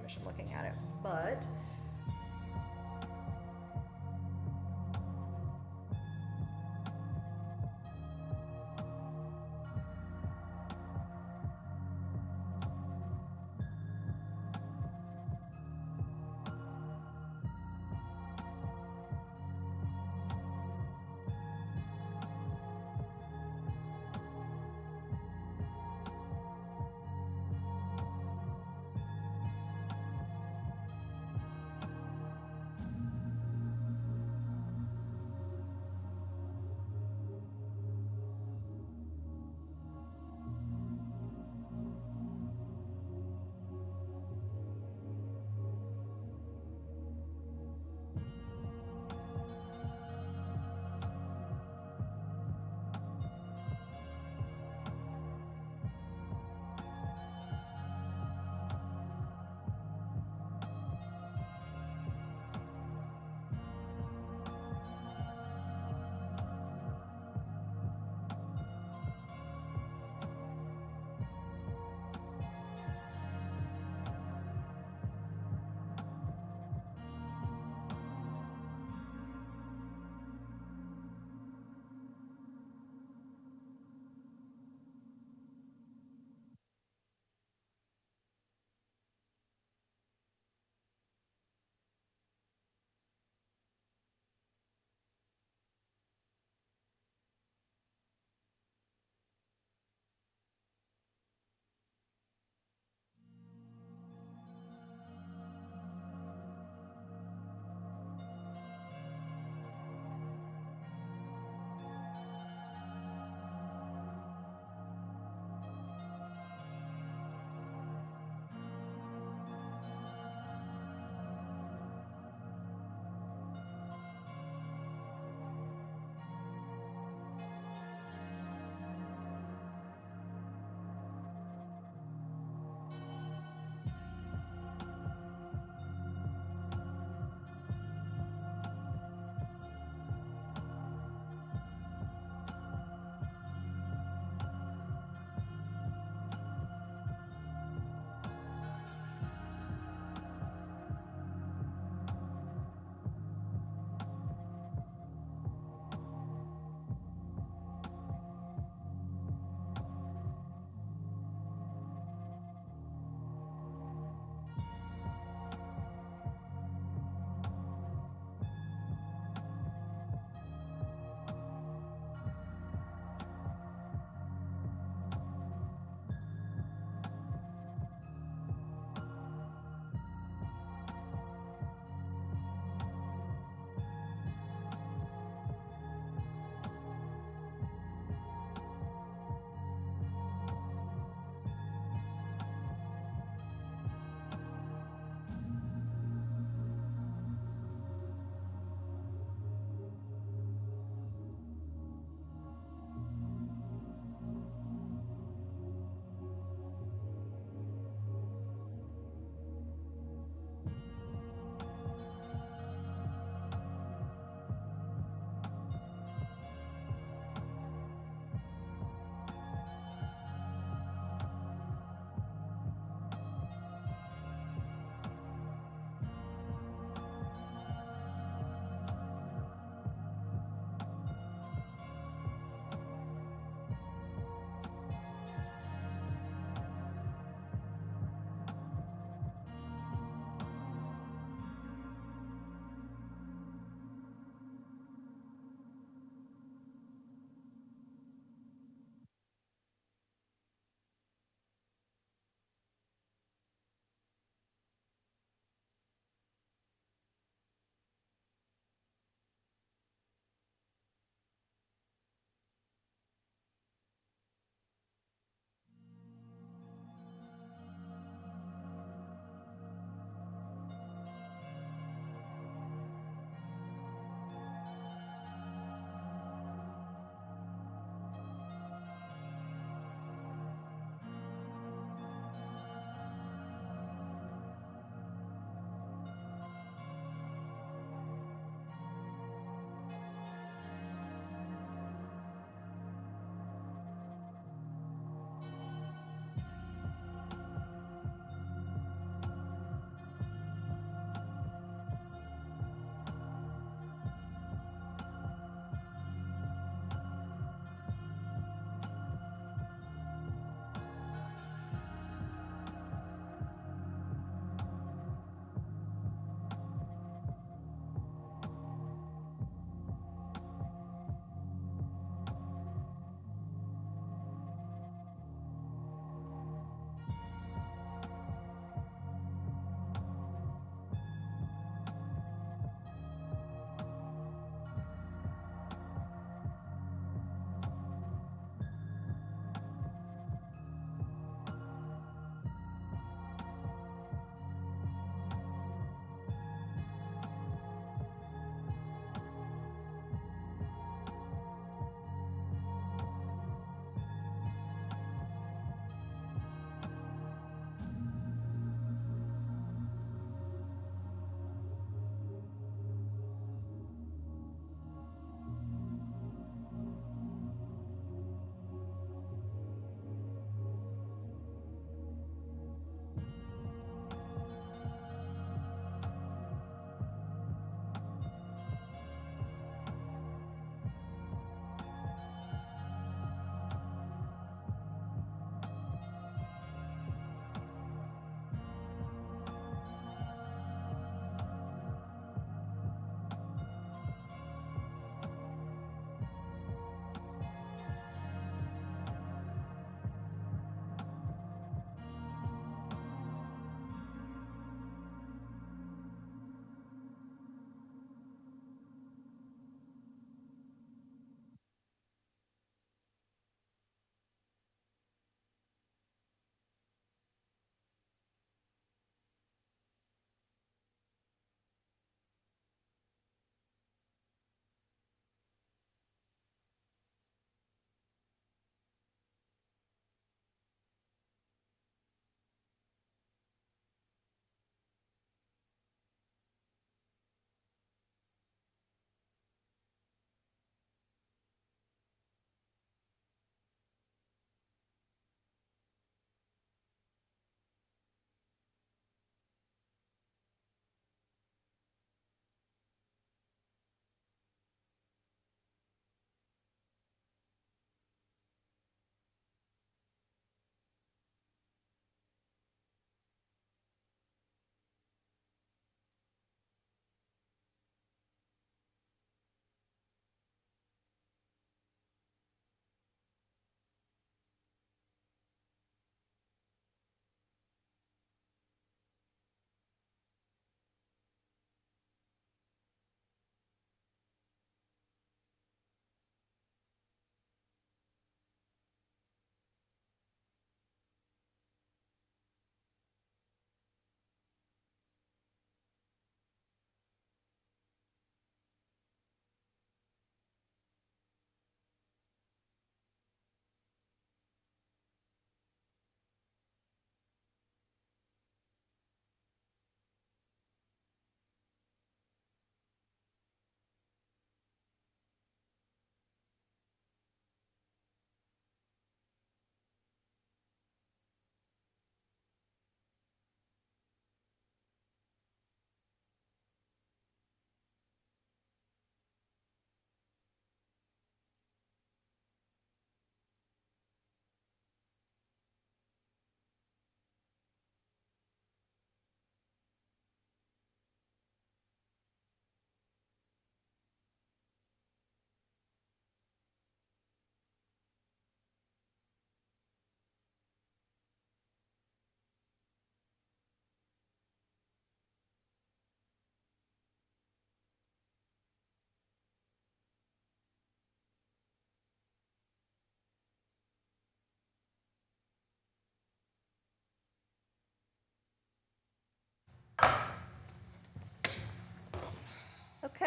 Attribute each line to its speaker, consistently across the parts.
Speaker 1: Commission looking at it. But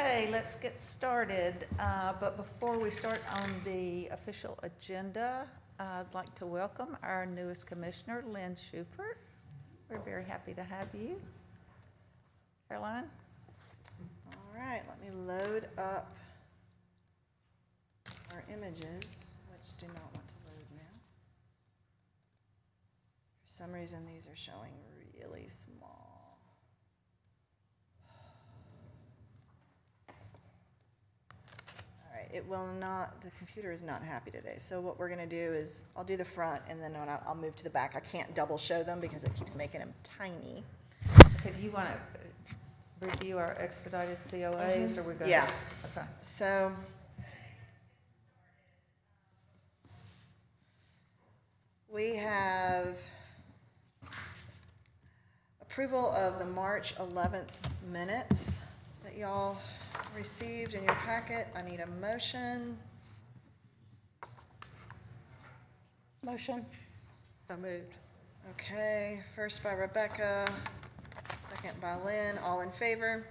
Speaker 1: Okay, let's get started. But before we start on the official agenda, I'd like to welcome our newest commissioner, Lynn Schubert. We're very happy to have you. Caroline?
Speaker 2: All right, let me load up our images, which do not want to load now. For some reason, these are showing really small. All right, it will not, the computer is not happy today. So what we're gonna do is, I'll do the front and then I'll move to the back. I can't double show them because it keeps making them tiny.
Speaker 1: Okay, do you want to review our expedited COAs, or we're going?
Speaker 2: Yeah.
Speaker 1: Okay.
Speaker 2: So we have approval of the March 11th minutes that y'all received in your packet. I need a motion.
Speaker 3: Motion. So moved.
Speaker 2: Okay, first by Rebecca, second by Lynn. All in favor?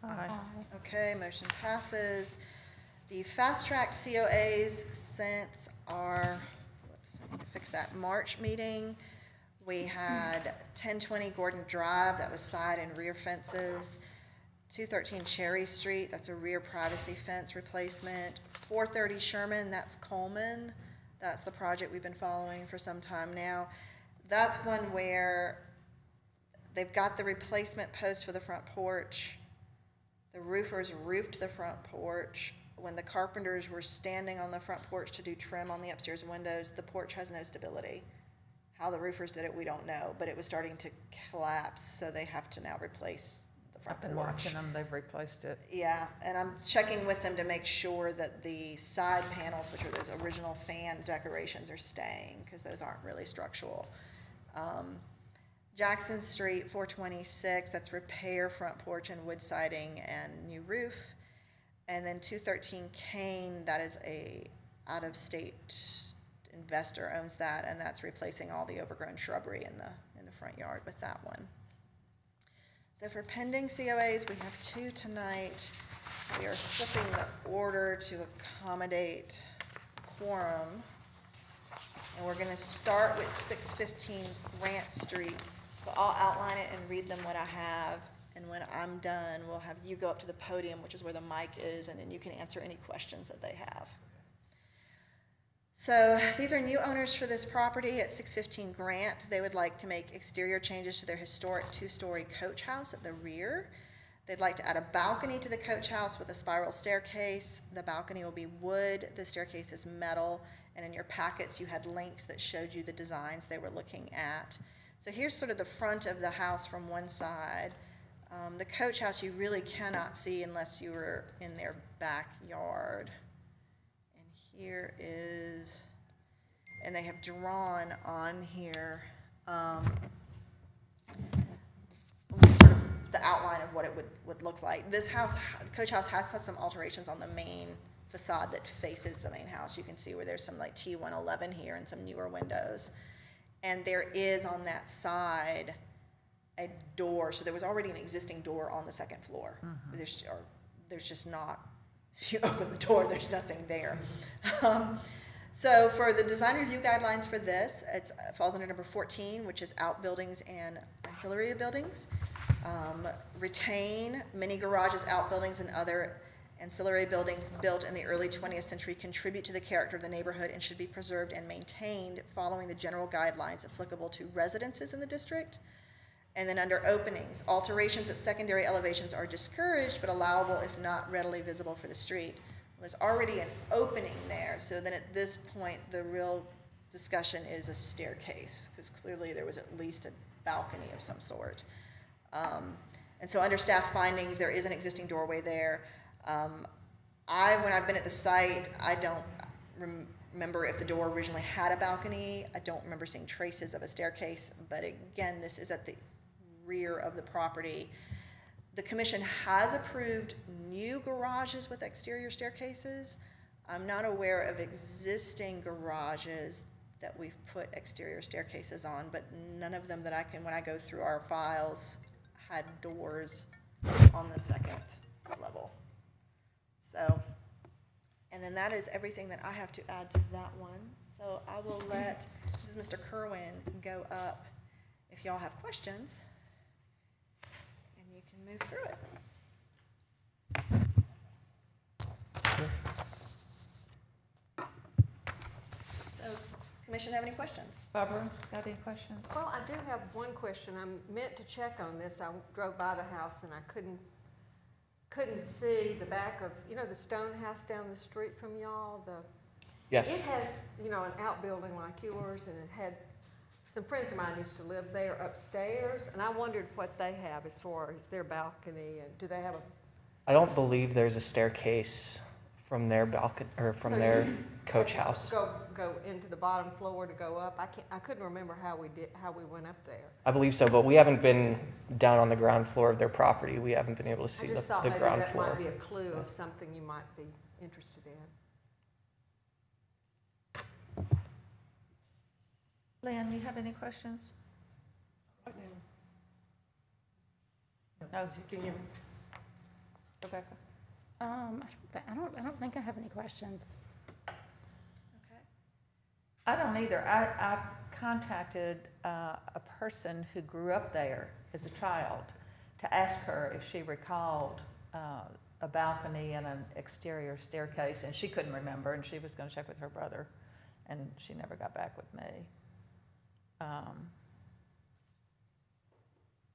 Speaker 1: Aye.
Speaker 2: Okay, motion passes. The fast-tracked COAs since our, whoops, I need to fix that, March meeting, we had 1020 Gordon Drive, that was side and rear fences. 213 Cherry Street, that's a rear privacy fence replacement. 430 Sherman, that's Coleman. That's the project we've been following for some time now. That's one where they've got the replacement post for the front porch. The roofers roofed the front porch. When the carpenters were standing on the front porch to do trim on the upstairs windows, the porch has no stability. How the roofers did it, we don't know, but it was starting to collapse, so they have to now replace the front
Speaker 1: I've been
Speaker 2: porch.
Speaker 1: watching them, they've replaced it.
Speaker 2: Yeah, and I'm checking with them to make sure that the side panels, which are those original fan decorations, are staying, because those aren't really structural. Jackson Street, 426, that's repair front porch and wood siding and new roof. And then 213 Kane, that is a out-of-state investor owns that, and that's replacing all the overgrown shrubbery in the front yard with that one. So for pending COAs, we have 2 tonight. We are flipping the order to accommodate quorum. And we're gonna start with 615 Grant Street. So I'll outline it and read them what I have. And when I'm done, we'll have you go up to the podium, which is where the mic is, and then you can answer any questions that they have. So these are new owners for this property at 615 Grant. They would like to make exterior changes to their historic 2-story coach house at the rear. They'd like to add a balcony to the coach house with a spiral staircase. The balcony will be wood, the staircase is metal, and in your packets you had links that showed you the designs they were looking at. So here's sort of the front of the house from one side. The coach house you really cannot see unless you were in their backyard. And here is, and they have drawn on here sort of the outline of what it would look like. This house, coach house, has some alterations on the main facade that faces the main house. You can see where there's some like T111 here and some newer windows. And there is on that side a door, so there was already an existing door on the second floor. Mm-hmm. There's just not, if you open the door, there's nothing there. So for the design review guidelines for this, it falls under number 14, which is outbuildings and ancillary buildings. Retain mini garages, outbuildings, and other ancillary buildings built in the early 20th century contribute to the character of the neighborhood and should be preserved and maintained following the general guidelines applicable to residences in the district. And then under openings, alterations at secondary elevations are discouraged but allowable if not readily visible for the street. Well, there's already an opening there, so then at this point the real discussion is a staircase, because clearly there was at least a balcony of some sort. And so under staff findings, there is an existing doorway there. When I've been at the site, I don't remember if the door originally had a balcony. I don't remember seeing traces of a staircase, but again, this is at the rear of the property. The commission has approved new garages with exterior staircases. I'm not aware of existing garages that we've put exterior staircases on, but none of them that I can, when I go through our files, had doors on the second level. So, and then that is everything that I have to add to that one. So I will let, this is Mr. Kerwin, go up if y'all have questions, and you can move through it. So, Commission have any questions?
Speaker 1: Barbara, got any questions?
Speaker 3: Well, I do have one question. I meant to check on this. I drove by the house and I couldn't see the back of, the stone house down the street from y'all,
Speaker 4: Yes.
Speaker 3: It has, an outbuilding like yours, and it had, some friends of mine used to live there upstairs, and I wondered what they have as far as their balcony, and do they have a?
Speaker 4: I don't believe there's a staircase from their balcony or from
Speaker 3: So
Speaker 4: their
Speaker 3: you
Speaker 4: coach house.
Speaker 3: Go into the bottom floor to go up. I couldn't remember how we went up there.
Speaker 4: I believe so, but we haven't been down on the ground floor of their property. We haven't been able to see
Speaker 3: I just thought
Speaker 4: the
Speaker 3: maybe
Speaker 4: ground
Speaker 3: that
Speaker 4: floor.
Speaker 3: might be a clue of something you might be interested in.
Speaker 1: Lynn, you have any questions? No.
Speaker 3: Can you?
Speaker 1: Rebecca?
Speaker 5: I don't think I have any questions.
Speaker 2: Okay.
Speaker 1: I don't either. I contacted a person who grew up there as a child to ask her if she recalled a balcony and an exterior staircase, and she couldn't remember, and she was going to check with her brother, and she never got back with me.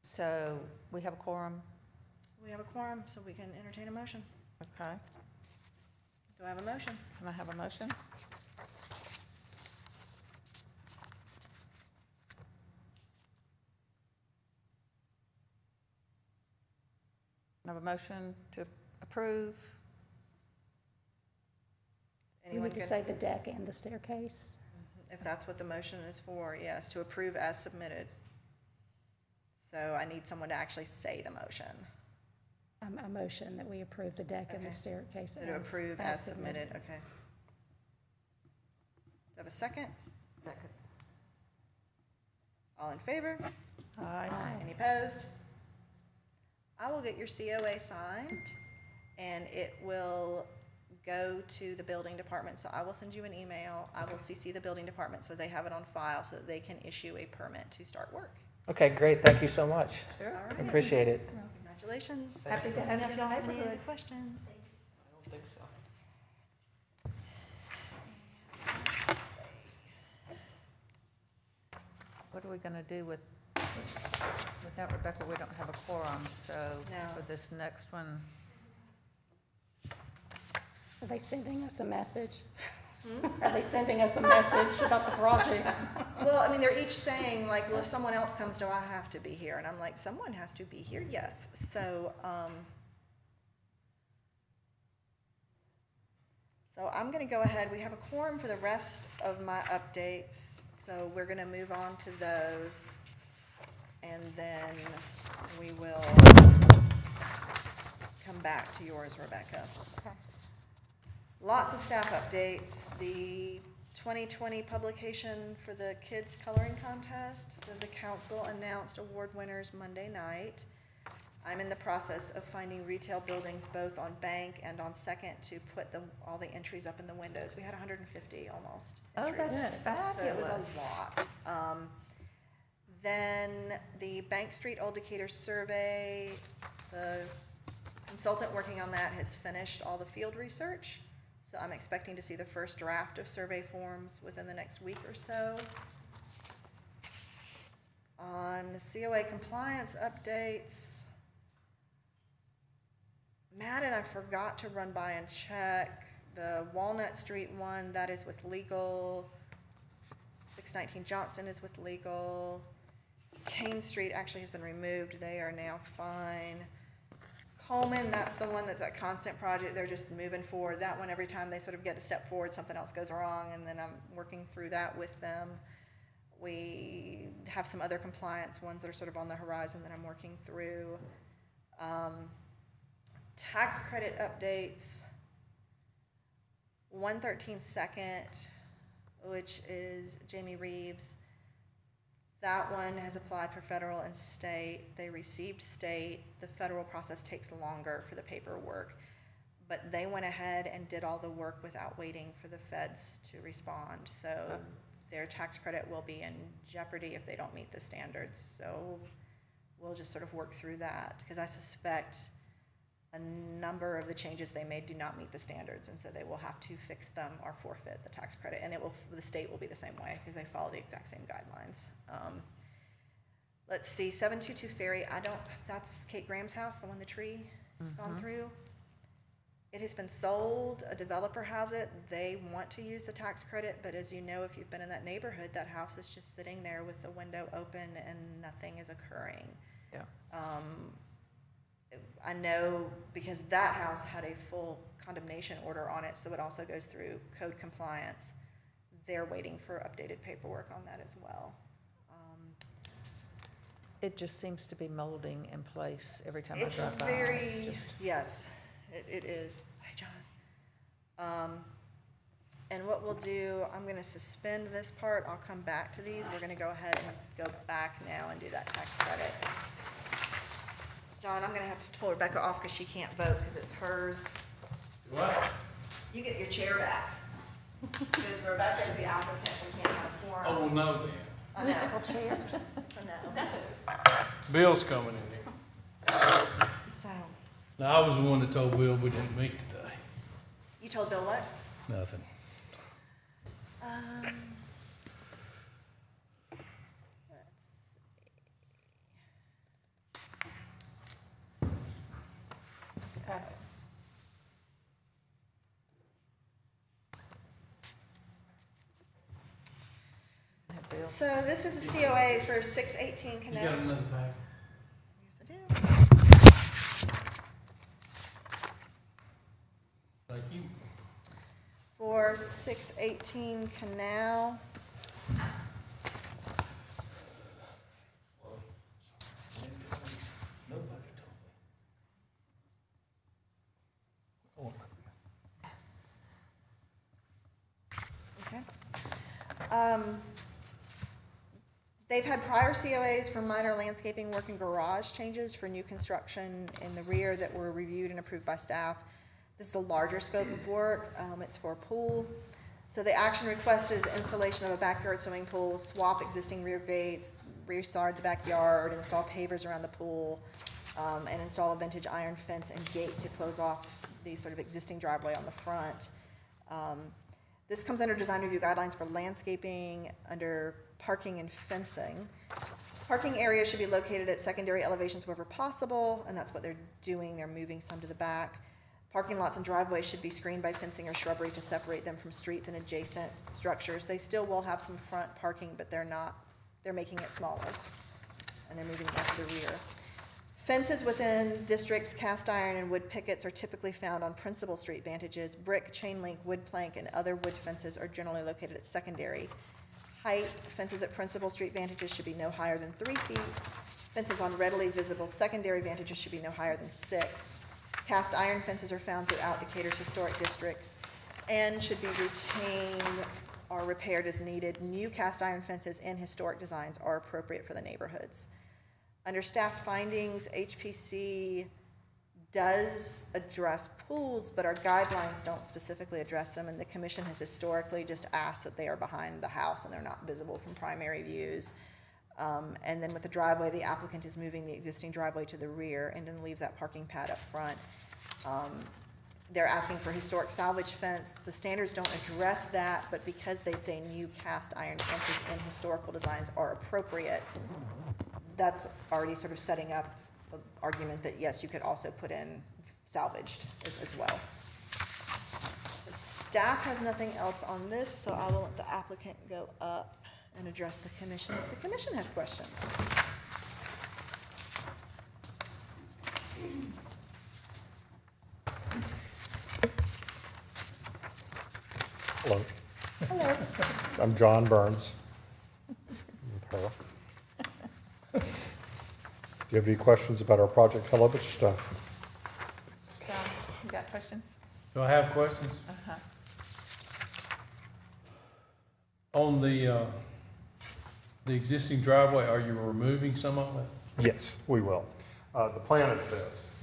Speaker 1: So we have a quorum.
Speaker 2: We have a quorum, so we can entertain a motion.
Speaker 1: Okay.
Speaker 2: Do I have a motion?
Speaker 1: Can I have a motion? I have a motion to approve.
Speaker 5: We
Speaker 2: Anyone
Speaker 5: need to
Speaker 2: can,
Speaker 5: say the deck and the staircase.
Speaker 2: if that's what the motion is for, yes, to approve as submitted. So I need someone to actually say the motion.
Speaker 5: A motion that we approve the deck and
Speaker 2: Okay.
Speaker 5: the staircase.
Speaker 2: So to approve as submitted, okay. Do I have a second?
Speaker 3: Second.
Speaker 2: All in favor?
Speaker 1: Aye.
Speaker 5: Aye.
Speaker 2: Any opposed? I will get your COA signed, and it will go to the building department. So I will send you an email. I will CC the building department so they have it on file so that they can issue a permit to start work.
Speaker 4: Okay, great. Thank you so much.
Speaker 1: Sure.
Speaker 2: All
Speaker 4: I
Speaker 2: right.
Speaker 4: appreciate it.
Speaker 2: Congratulations.
Speaker 1: Happy to have you in your
Speaker 2: Any other
Speaker 1: neighborhood.
Speaker 2: questions?
Speaker 4: I don't think so.
Speaker 1: What are we going to do without Rebecca? We don't have a quorum, so
Speaker 2: No.
Speaker 1: for this next one,
Speaker 5: Are they sending us a message? Are they sending us a message about the project?
Speaker 2: Well, I mean, they're each saying, like, well, if someone else comes, do I have to be here? And I'm like, someone has to be here, yes. So, so I'm gonna go ahead. We have a quorum for the rest of my updates, so we're gonna move on to those. And then we will come back to yours, Rebecca.
Speaker 5: Okay.
Speaker 2: Lots of staff updates. The 2020 publication for the kids coloring contest. So the council announced award winners Monday night. I'm in the process of finding retail buildings both on Bank and on Second to put all the entries up in the windows. We had 150 almost.
Speaker 1: oh,
Speaker 2: entries.
Speaker 1: that's
Speaker 2: So it was
Speaker 1: fabulous.
Speaker 2: a lot. Then the Bank Street Old Decatur survey, the consultant working on that has finished all the field research. So I'm expecting to see the first draft of survey forms within the next week or so. On COA compliance updates, Matt and I forgot to run by and check the Walnut Street one, that is with legal. 619 Johnston is with legal. Kane Street actually has been removed. They are now fine. Coleman, that's the one that's that constant project. They're just moving forward. That one, every time they sort of get a step forward, something else goes wrong, and then I'm working through that with them. We have some other compliance ones that are sort of on the horizon that I'm working through. Tax credit updates. 113 Second, which is Jamie Reeves. That one has applied for federal and state. They received state. The federal process takes longer for the paperwork. but they went ahead and did all the work without waiting for the feds to respond. So their tax credit will be in jeopardy if they don't meet the standards. So we'll just sort of work through that, because I suspect a number of the changes they made do not meet the standards, and so they will have to fix them or forfeit the tax credit. And the state will be the same way, because they follow the exact same guidelines. Let's see, 722 Ferry, that's Kate Graham's house, the one the tree has gone through. It has been sold, a developer has it, they want to use the tax credit, but as you know, if you've been in that neighborhood, that house is just sitting there with the window open and nothing is occurring.
Speaker 1: Yeah.
Speaker 2: I know because that house had a full condemnation order on it, so it also goes through code compliance. They're waiting for updated paperwork on that as well.
Speaker 1: It just seems to be molding in place every time I
Speaker 2: It's
Speaker 1: drive by.
Speaker 2: very,
Speaker 1: It's just-
Speaker 2: yes, it is. Hi, John. And what we'll do, I'm gonna suspend this part, I'll come back to these. We're gonna go ahead and go back now and do that tax credit. John, I'm gonna have to pull Rebecca off because she can't vote because it's hers.
Speaker 6: What?
Speaker 2: You get your chair back. Because Rebecca's the applicant, we can't have a quorum.
Speaker 6: Oh, well, no then.
Speaker 2: I know.
Speaker 5: Musical chairs.
Speaker 2: I know.
Speaker 6: Bill's coming in here.
Speaker 2: So,
Speaker 6: Now, I was the one that told Bill we didn't meet today.
Speaker 2: you told Bill what?
Speaker 6: Nothing.
Speaker 2: Let's see. Okay.
Speaker 1: Have Bill.
Speaker 2: So this is a COA for 618
Speaker 6: You
Speaker 2: Canal.
Speaker 6: got another pack?
Speaker 2: Yes, I do.
Speaker 6: Thank you.
Speaker 2: For 618 Canal.
Speaker 6: Nobody told me.
Speaker 2: Okay. They've had prior COAs for minor landscaping work and garage changes for new construction in the rear that were reviewed and approved by staff. This is a larger scope of work. It's for a pool. So the action requested is installation of a backyard swimming pool, swap existing rear gates, resard the backyard, install pavers around the pool, and install a vintage iron fence and gate to close off the sort of existing driveway on the front. This comes under design review guidelines for landscaping, under parking and fencing. Parking areas should be located at secondary elevations wherever possible, and that's what they're doing. They're moving some to the back. Parking lots and driveways should be screened by fencing or shrubbery to separate them from streets and adjacent structures. They still will have some front parking, but they're making it smaller, and they're moving back to the rear. Fences within districts, cast iron and wood pickets are typically found on principal street vantages. Brick, chain link, wood plank, and other wood fences are generally located at secondary. Height, fences at principal street vantages should be no higher than 3 feet. Fences on readily visible secondary vantages should be no higher than 6. Cast iron fences are found throughout Decatur's historic districts and should be retained or repaired as needed. New cast iron fences in historic designs are appropriate for the neighborhoods. Under staff findings, HPC does address pools, but our guidelines don't specifically address them, and the commission has historically just asked that they are behind the house and they're not visible from primary views. And then with the driveway, the applicant is moving the existing driveway to the rear and then leaves that parking pad up front. They're asking for historic salvage fence. The standards don't address that, but because they say new cast iron fences in historical designs are appropriate, that's already sort of setting up an argument that, yes, you could also put in salvaged as well. So staff has nothing else on this, so I will let the applicant go up and address the commission if the commission has questions.
Speaker 7: Hello,
Speaker 2: Hello.
Speaker 7: I'm John Burns with her. Do you have any questions about our project? Hello, Mr. Stone.
Speaker 1: John, you got questions?
Speaker 6: Do I have questions?
Speaker 1: Uh-huh.
Speaker 6: On the existing driveway, are you removing some of it?
Speaker 7: Yes, we will. The plan is this.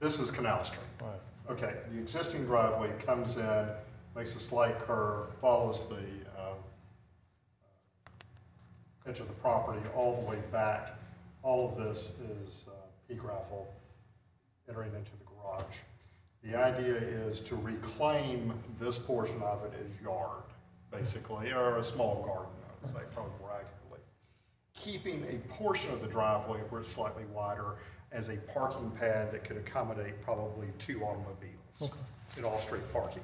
Speaker 7: This is Canal Street.
Speaker 6: Right.
Speaker 7: Okay, the existing driveway comes in, makes a slight curve, follows the edge of the property all the way back. All of this is pea gravel entering into the garage. The idea is to reclaim this portion of it as yard, basically, or a small garden, I would say, probably more accurately. Keeping a portion of the driveway where it's slightly wider as a parking pad that could accommodate probably 2 automobiles in off-street parking.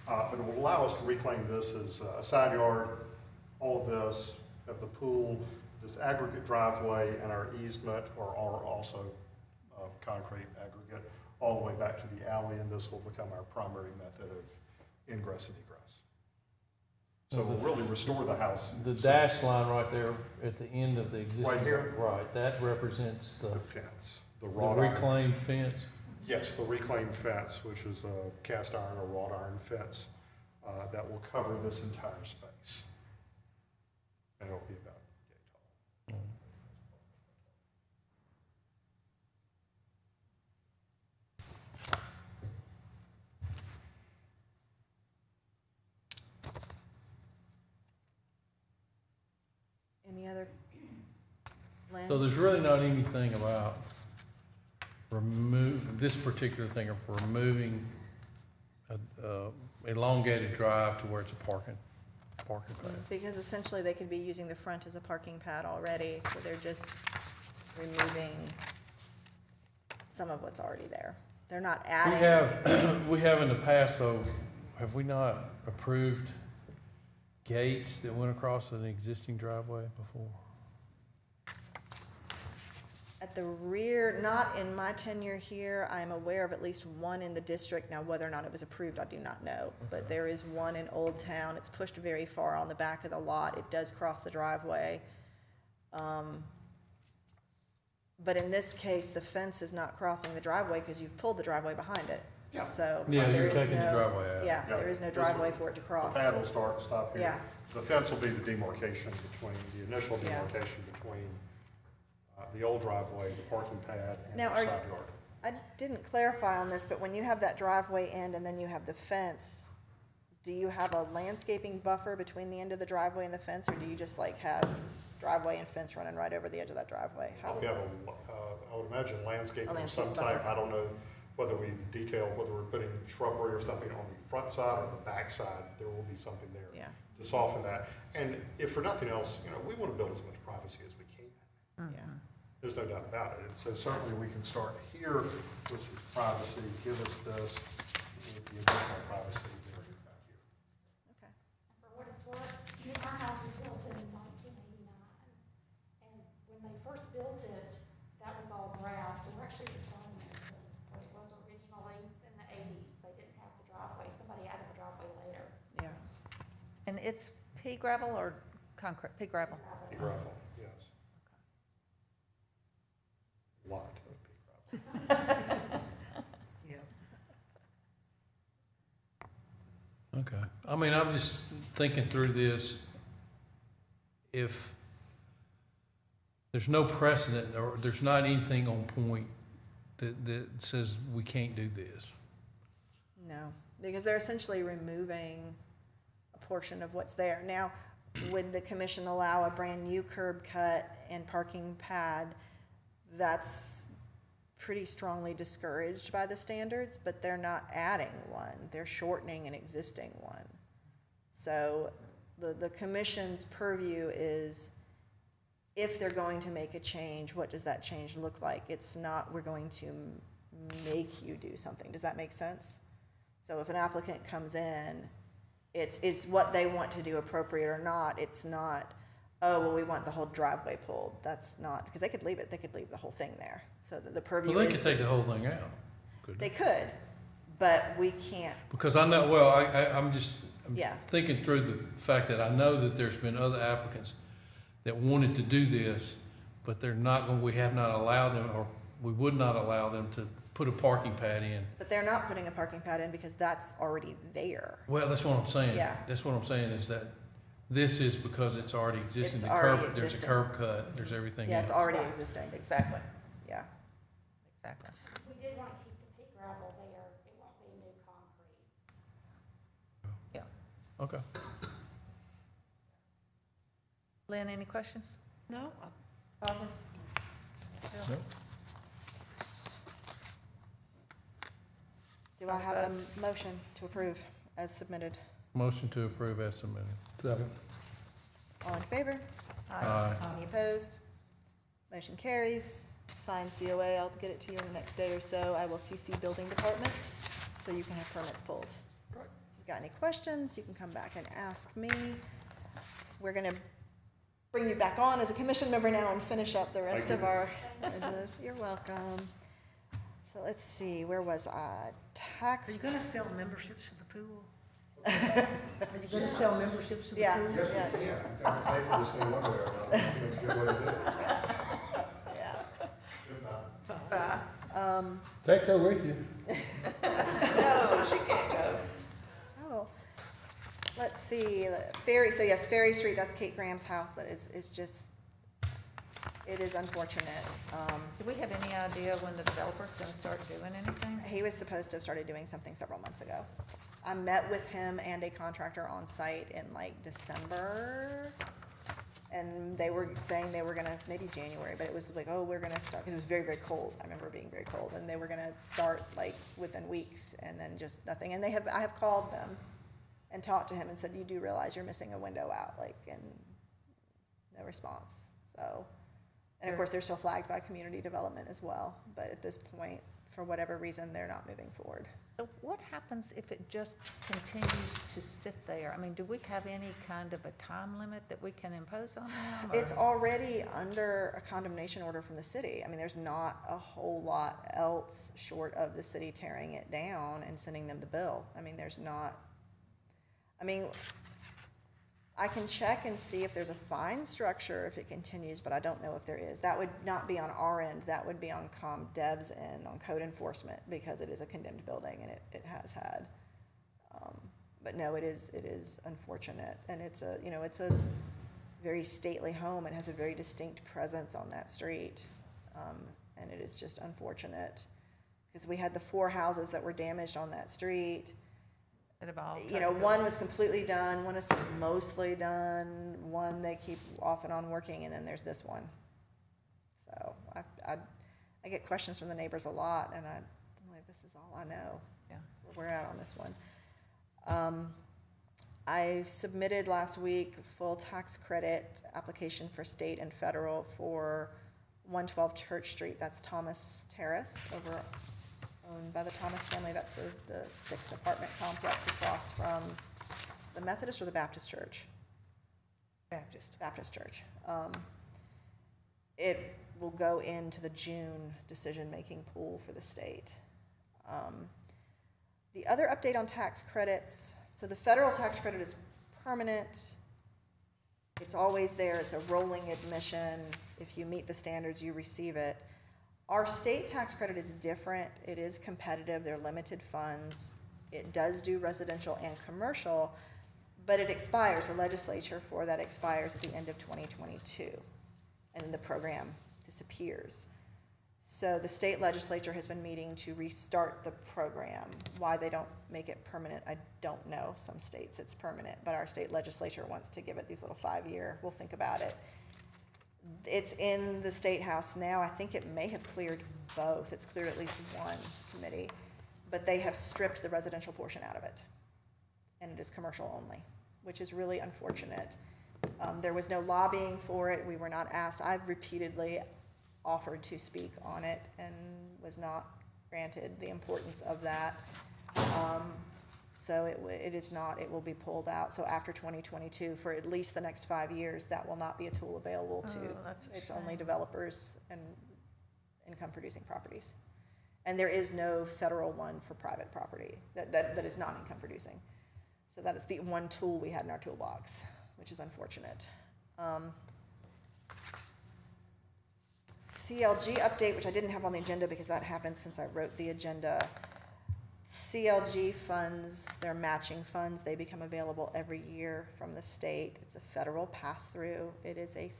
Speaker 7: But it will allow us to reclaim this as a side yard, all of this, have the pool, this aggregate driveway, and our easement are also concrete aggregate, all the way back to the alley, and this will become our primary method of ingress and egress. So we'll really restore the house.
Speaker 6: The dash line right there at the end of the existing.
Speaker 7: Right here?
Speaker 6: Right, that represents the
Speaker 7: The fence, the
Speaker 6: the
Speaker 7: wrought iron.
Speaker 6: reclaimed fence.
Speaker 7: Yes, the reclaimed fence, which is a cast iron or wrought iron fence that will cover this entire space. And it'll be about yay tall.
Speaker 2: Any other? Lynn?
Speaker 6: So there's really not anything about this particular thing of removing a elongated drive to where it's a parking pad.
Speaker 2: Because essentially they could be using the front as a parking pad already, so they're just removing some of what's already there. They're not adding.
Speaker 6: We have in the past though, have we not approved gates that went across an existing driveway before?
Speaker 2: At the rear, not in my tenure here, I'm aware of at least one in the district. Now, whether or not it was approved, I do not know. But there is one in Old Town. It's pushed very far on the back of the lot. It does cross the driveway. But in this case, the fence is not crossing the driveway because you've pulled the driveway behind it.
Speaker 7: Yeah.
Speaker 2: So
Speaker 6: Yeah,
Speaker 2: there
Speaker 6: you're
Speaker 2: is
Speaker 6: taking the
Speaker 2: no-
Speaker 6: driveway out.
Speaker 2: Yeah,
Speaker 7: Yeah,
Speaker 2: there is no
Speaker 7: this will-
Speaker 2: driveway for it to
Speaker 7: The
Speaker 2: cross.
Speaker 7: pad will start and stop here.
Speaker 2: Yeah.
Speaker 7: The fence will be the demarcation between, the initial
Speaker 2: Yeah.
Speaker 7: demarcation between the old driveway, the parking pad, and
Speaker 2: Now,
Speaker 7: the side yard.
Speaker 2: I didn't clarify on this, but when you have that driveway end and then you have the fence, do you have a landscaping buffer between the end of the driveway and the fence, or do you just like have driveway and fence running right over the edge of that driveway? How's
Speaker 7: We have
Speaker 2: that?
Speaker 7: I would imagine landscaping
Speaker 2: A
Speaker 7: of some
Speaker 2: landscape
Speaker 7: type.
Speaker 2: buffer.
Speaker 7: I don't know whether we've detailed whether we're putting shrubbery or something on the front side or the back side. There will be something there
Speaker 2: Yeah.
Speaker 7: to soften that. And if for nothing else, we want to build as much privacy as we can.
Speaker 2: Yeah.
Speaker 7: There's no doubt about it. And so certainly we can start here with some privacy, give us this, with the additional privacy there back here.
Speaker 2: Okay.
Speaker 5: For what it's worth, our house was built in 1989, and when they first built it, that was all grass, and we're actually restoring it to what it was originally in the 80s. They didn't have the driveway, somebody added the driveway later.
Speaker 2: Yeah.
Speaker 1: And it's pea gravel or concrete? Pea gravel.
Speaker 7: Pea gravel, yes. Lot of pea gravel.
Speaker 2: Yeah.
Speaker 6: Okay. I mean, I'm just thinking through this. If there's no precedent or there's not anything on point that says we can't do this.
Speaker 2: No, because they're essentially removing a portion of what's there. Now, would the commission allow a brand-new curb cut and parking pad? That's pretty strongly discouraged by the standards, but they're not adding one. They're shortening an existing one. So the commission's purview is, if they're going to make a change, what does that change look like? It's not, we're going to make you do something. Does that make sense? So if an applicant comes in, it's what they want to do, appropriate or not. It's not, oh, well, we want the whole driveway pulled. That's not, because they could leave it, they could leave the whole thing there. So the purview
Speaker 6: Well, they
Speaker 2: is,
Speaker 6: could take the whole thing out, couldn't
Speaker 2: they
Speaker 6: they?
Speaker 2: could, but we can't.
Speaker 6: Because I know, well, I'm
Speaker 2: Yeah.
Speaker 6: thinking through the fact that I know that there's been other applicants that wanted to do this, but we have not allowed them, or we would not allow them to put a parking pad in.
Speaker 2: But they're not putting a parking pad in because that's already there.
Speaker 6: Well, that's what I'm saying.
Speaker 2: Yeah.
Speaker 6: That's what I'm saying is that this is because it's already existing.
Speaker 2: It's
Speaker 6: The
Speaker 2: already
Speaker 6: curb, there's a
Speaker 2: existing.
Speaker 6: curb cut, there's everything in
Speaker 2: Yeah,
Speaker 6: it.
Speaker 2: it's already existing.
Speaker 1: Exactly,
Speaker 2: Yeah.
Speaker 1: exactly.
Speaker 5: We did want to keep the
Speaker 6: Okay.
Speaker 1: Lynn, any questions?
Speaker 3: No.
Speaker 1: Barbara? Bill?
Speaker 6: Nope.
Speaker 2: Do I have a motion to approve as submitted?
Speaker 6: Motion to approve as submitted. Second.
Speaker 2: All in favor?
Speaker 6: Aye.
Speaker 2: Any opposed? Motion carries. Signed COA, I'll get it to you in the next day or so. I will CC building department, so you can have permits pulled. If you've got any questions, you can come back and ask me. We're gonna bring you back on as a commission member now and finish up the rest of our business. You're welcome. So let's see, where was I? Tax.
Speaker 8: Are you gonna sell memberships to the pool? Are you gonna sell memberships to the
Speaker 2: Yeah,
Speaker 8: pool?
Speaker 2: yeah,
Speaker 7: Yeah, you gotta pay for this thing one way or another. I think it's a good way to do it.
Speaker 2: yeah.
Speaker 7: Good time.
Speaker 6: Take her with you.
Speaker 1: No, she can't go.
Speaker 2: Oh, let's see, Ferry, so yes, Ferry Street, that's Kate Graham's house, that is just, it is unfortunate.
Speaker 1: Do we have any idea when the developer's gonna start doing anything?
Speaker 2: He was supposed to have started doing something several months ago. I met with him and a contractor on site in like December, and they were saying they were gonna, maybe January, but it was like, oh, we're gonna start, because it was very, very cold. I remember it being very cold, and they were gonna start like within weeks, and then just nothing. And I have called them and talked to him and said, you do realize you're missing a window out, like, and no response. So, and of course, they're still flagged by community development as well, but at this point, for whatever reason, they're not moving forward.
Speaker 1: So what happens if it just continues to sit there? I mean, do we have any kind of a time limit that we can impose on them? or-
Speaker 2: It's already under a condemnation order from the city. I mean, there's not a whole lot else short of the city tearing it down and sending them the bill. I mean, there's not, I mean, I can check and see if there's a fine structure if it continues, but I don't know if there is. That would not be on our end, that would be on ComDev's end, on code enforcement, because it is a condemned building and it has had. But no, it is unfortunate, and it's a, you know, it's a very stately home. It has a very distinct presence on that street, and it is just unfortunate, because we had the 4 houses that were damaged on that street.
Speaker 1: That have all
Speaker 2: You know,
Speaker 1: totally-
Speaker 2: one was completely done, one is mostly done, one they keep off and on working, and then there's this one. So I get questions from the neighbors a lot, and I'm like, this is all I know.
Speaker 1: Yeah.
Speaker 2: So we're out on this one. I submitted last week full tax credit application for state and federal for 112 Church Street. That's Thomas Terrace, owned by the Thomas family. That's the 6 apartment complex across from the Methodist or the Baptist Church? Baptist Church. It will go into the June decision-making pool for the state. The other update on tax credits, so the federal tax credit is permanent. It's always there. It's a rolling admission. If you meet the standards, you receive it. Our state tax credit is different. It is competitive. They're limited funds. It does do residential and commercial, but it expires. The legislature for that expires at the end of 2022, and then the program disappears. So the state legislature has been meeting to restart the program. Why they don't make it permanent, I don't know. Some states it's permanent, but our state legislature wants to give it these little 5-year, we'll think about it. It's in the State House now. I think it may have cleared both. It's cleared at least one committee, but they have stripped the residential portion out of it, and it is commercial only, which is really unfortunate. There was no lobbying for it. We were not asked. I've repeatedly offered to speak on it and was not granted the importance of that. So it is not, it will be pulled out. So after 2022, for at least the next 5 years, that will not be a tool available to,
Speaker 1: Oh, that's a
Speaker 2: it's only
Speaker 1: shame.
Speaker 2: developers and income producing properties. And there is no federal one for private property that is not income producing. So that is the one tool we had in our toolbox, which is unfortunate. CLG update, which I didn't have on the agenda because that happened since I wrote the agenda. CLG funds, they're matching funds. They become available every year from the state. It's a federal pass-through. It is a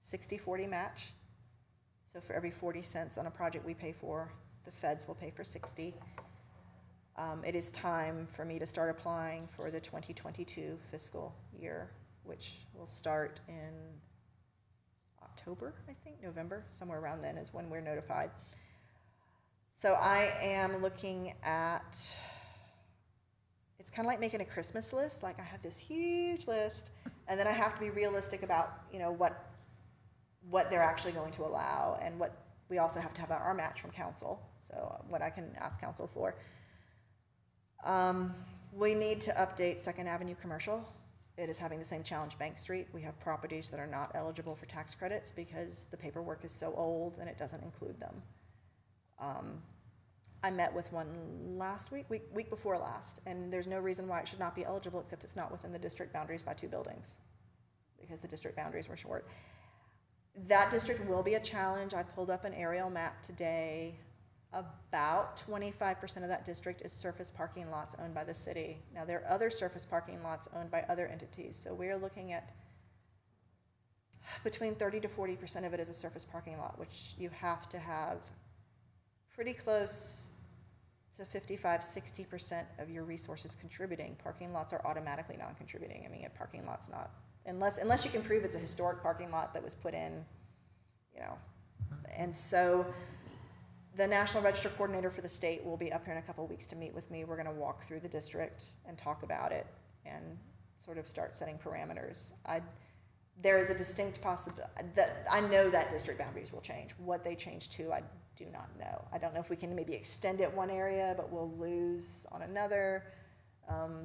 Speaker 2: 60-40 match. So for every 40 cents on a project we pay for, the feds will pay for 60. It is time for me to start applying for the 2022 fiscal year, which will start in October, I think, November, somewhere around then is when we're notified. So I am looking at, it's kind of like making a Christmas list. Like I have this huge list, and then I have to be realistic about, what they're actually going to allow, and what we also have to have our match from council. So what I can ask council for. We need to update Second Avenue Commercial. It is having the same challenge Bank Street. We have properties that are not eligible for tax credits because the paperwork is so old and it doesn't include them. I met with one last week before last, and there's no reason why it should not be eligible, except it's not within the district boundaries by 2 buildings, because the district boundaries were short. That district will be a challenge. I pulled up an aerial map today. About 25% of that district is surface parking lots owned by the city. Now, there are other surface parking lots owned by other entities, so we're looking at between 30 to 40% of it is a surface parking lot, which you have to have pretty close to 55-60% of your resources contributing. Parking lots are automatically non-contributing. I mean, a parking lot's not, unless you can prove it's a historic parking lot that was put in, and so the National Register Coordinator for the state will be up here in a couple of weeks to meet with me. We're going to walk through the district and talk about it and sort of start setting parameters. There is a distinct possibility that I know that district boundaries will change. What they change to, I do not know. I don't know if we can maybe extend it one area, but we'll lose on another.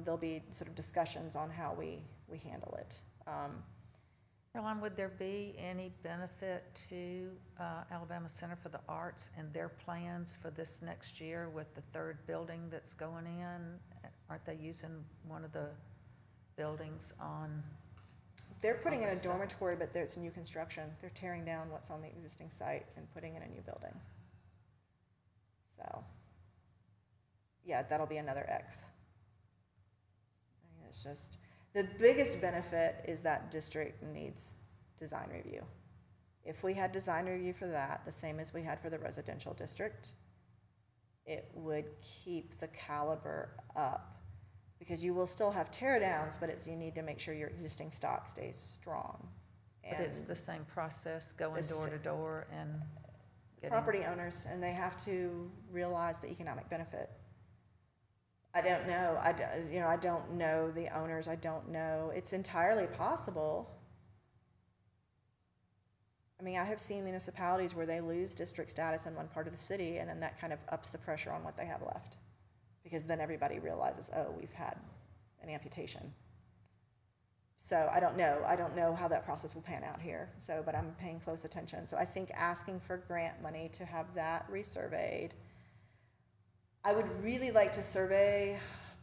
Speaker 2: There'll be sort of discussions on how we handle it.
Speaker 1: Caroline, would there be any benefit to Alabama Center for the Arts and their plans for this next year with the 3rd building that's going in? Aren't they using one of the buildings on?
Speaker 2: They're putting in a dormitory, but there's new construction. They're tearing down what's on the existing site and putting in a new building. So, yeah, that'll be another X. I mean, it's just, the biggest benefit is that district needs design review. If we had design review for that, the same as we had for the residential district, it would keep the caliber up. Because you will still have tear downs, but you need to make sure your existing stock stays strong.
Speaker 1: But it's the same process, going door to door and getting
Speaker 2: property owners, and they have to realize the economic benefit. I don't know. I don't know the owners. I don't know. It's entirely possible. I mean, I have seen municipalities where they lose district status in one part of the city, and then that kind of ups the pressure on what they have left. Because then everybody realizes, oh, we've had an amputation. So I don't know. I don't know how that process will pan out here. So, but I'm paying close attention. So I think asking for grant money to have that resurveyed. I would really like to survey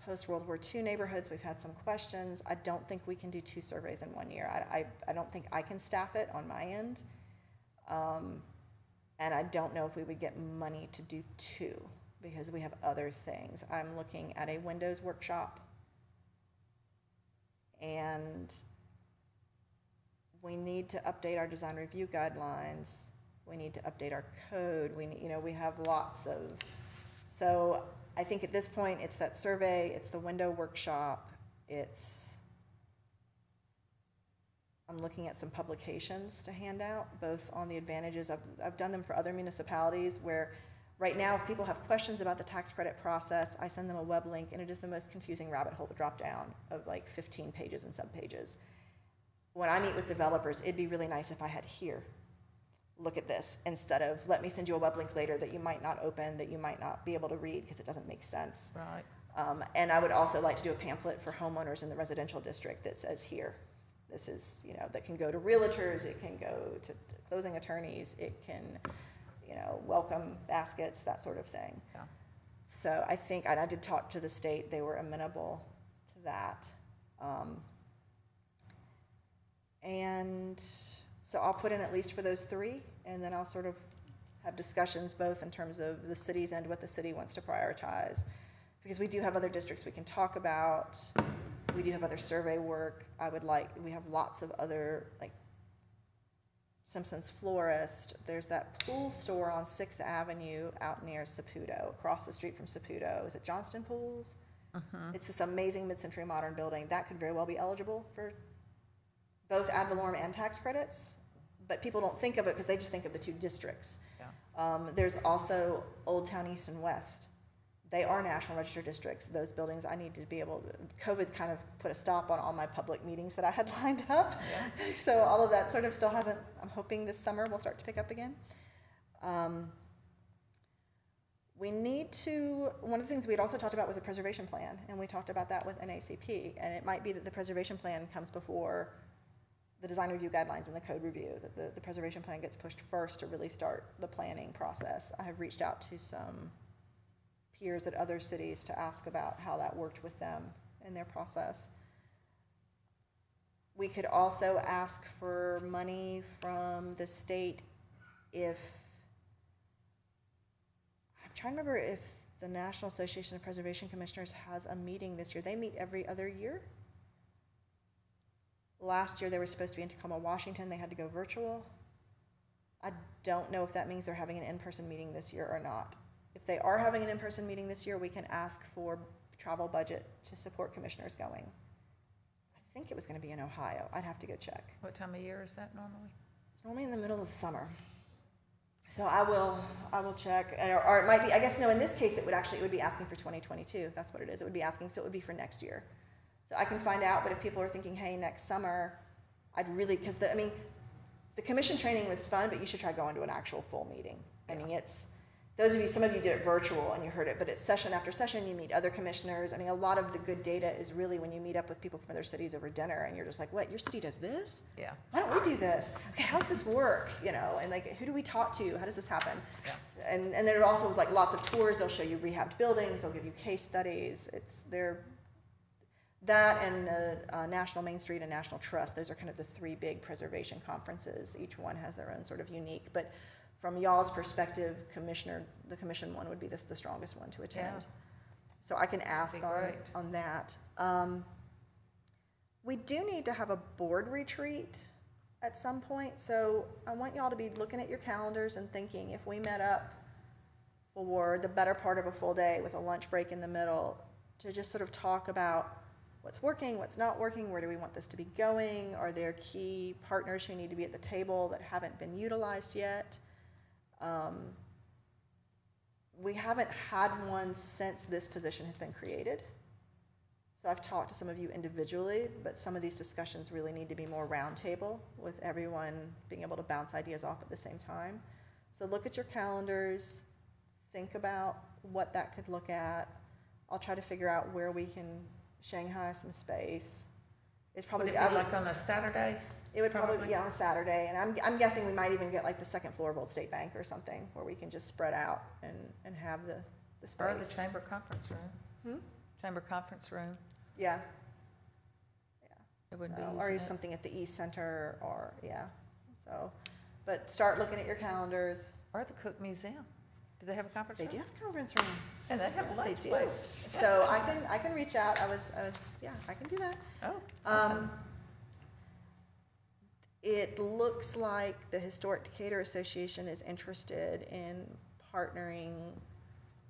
Speaker 2: post-World War II neighborhoods. We've had some questions. I don't think we can do 2 surveys in 1 year. I don't think I can staff it on my end. And I don't know if we would get money to do 2. Because we have other things. I'm looking at a Windows workshop, and we need to update our design review guidelines. We need to update our code. We have lots of, so I think at this point it's that survey, it's the window workshop, I'm looking at some publications to hand out, both on the advantages. I've done them for other municipalities where right now, if people have questions about the tax credit process, I send them a web link, and it is the most confusing rabbit hole to drop down of like 15 pages and subpages. When I meet with developers, it'd be really nice if I had here, look at this, instead of let me send you a web link later that you might not open, that you might not be able to read because it doesn't make sense.
Speaker 1: Right.
Speaker 2: And I would also like to do a pamphlet for homeowners in the residential district that says here, this is, that can go to realtors, it can go to closing attorneys, it can, welcome baskets, that sort of thing.
Speaker 1: Yeah.
Speaker 2: So I think, and I did talk to the state, they were amenable to that. And so I'll put in at least for those 3, and then I'll sort of have discussions both in terms of the city's end, what the city wants to prioritize. Because we do have other districts we can talk about. We do have other survey work. We have lots of other, Simpson's Florist. There's that pool store on 6th Avenue out near Saputo, across the street from Saputo. Is it Johnston Pools? It's this amazing mid-century modern building. That could very well be eligible for both ad valorem and tax credits, but people don't think of it because they just think of the two districts.
Speaker 1: Yeah.
Speaker 2: There's also Old Town East and West. They are National Register districts. Those buildings I need to be able to, COVID kind of put a stop on all my public meetings that I had lined up.
Speaker 1: Yeah.
Speaker 2: So all of that sort of still hasn't, I'm hoping this summer will start to pick up again. We need to, one of the things we had also talked about was a preservation plan, and we talked about that with NACP, and it might be that the preservation plan comes before the design review guidelines and the code review, that the preservation plan gets pushed first to really start the planning process. I have reached out to some peers at other cities to ask about how that worked with them in their process. We could also ask for money from the state if, I'm trying to remember if the National Association of Preservation Commissioners has a meeting this year. They meet every other year. Last year they were supposed to be in Tacoma, Washington. They had to go virtual. I don't know if that means they're having an in-person meeting this year or not. If they are having an in-person meeting this year, we can ask for travel budget to support commissioners going. I think it was going to be in Ohio. I'd have to go check.
Speaker 1: What time of year is that normally?
Speaker 2: It's normally in the middle of the summer. So I will check, or it might be, I guess, no, in this case, it would be asking for 2022. That's what it is. It would be asking, so it would be for next year. So I can find out, but if people are thinking, hey, next summer, I'd really, because the commission training was fun, but you should try going to an actual full meeting. I mean, it's, those of you, some of you did it virtual and you heard it, but it's session after session, you meet other commissioners. I mean, a lot of the good data is really when you meet up with people from other cities over dinner and you're just like, what, your city does this?
Speaker 1: Yeah.
Speaker 2: Why don't we do this? Okay, how's this work? You know, and like, who do we talk to? How does this happen?
Speaker 1: Yeah.
Speaker 2: And then it also was like lots of tours. They'll show you rehabbed buildings. They'll give you case studies. That and National Main Street and National Trust, those are kind of the three big preservation conferences. Each one has their own sort of unique, but from y'all's perspective, the commission one would be the strongest one to attend.
Speaker 1: Yeah.
Speaker 2: So I can ask
Speaker 1: That'd be
Speaker 2: on that. We do need to have a board retreat at some point, so I want y'all to be looking at your calendars and thinking if we met up for the better part of a full day with a lunch break in the middle to just sort of talk about what's working, what's not working, where do we want this to be going, are there key partners who need to be at the table that haven't been utilized yet? We haven't had one since this position has been created. So I've talked to some of you individually, but some of these discussions really need to be more roundtable with everyone being able to bounce ideas off at the same time. So look at your calendars, think about what that could look at. I'll try to figure out where we can Shanghai some space. It's probably
Speaker 1: Would it be like on a Saturday?
Speaker 2: it would probably be on a Saturday, and I'm guessing we might even get like the second floor of Old State Bank or something where we can just spread out and have the space.
Speaker 1: Or the chamber conference room? Chamber conference room?
Speaker 2: Yeah.
Speaker 1: It would be
Speaker 2: So, or
Speaker 1: using
Speaker 2: use
Speaker 1: it.
Speaker 2: something at the East Center, or so. But start looking at your calendars.
Speaker 1: Or the Cook Museum. Do they have a conference
Speaker 2: They
Speaker 1: room?
Speaker 2: do have a conference room.
Speaker 1: And they have a
Speaker 2: They
Speaker 1: lunch
Speaker 2: do.
Speaker 1: place.
Speaker 2: So I can reach out. I can do that.
Speaker 1: Oh, awesome.
Speaker 2: It looks like the Historic Decatur Association is interested in partnering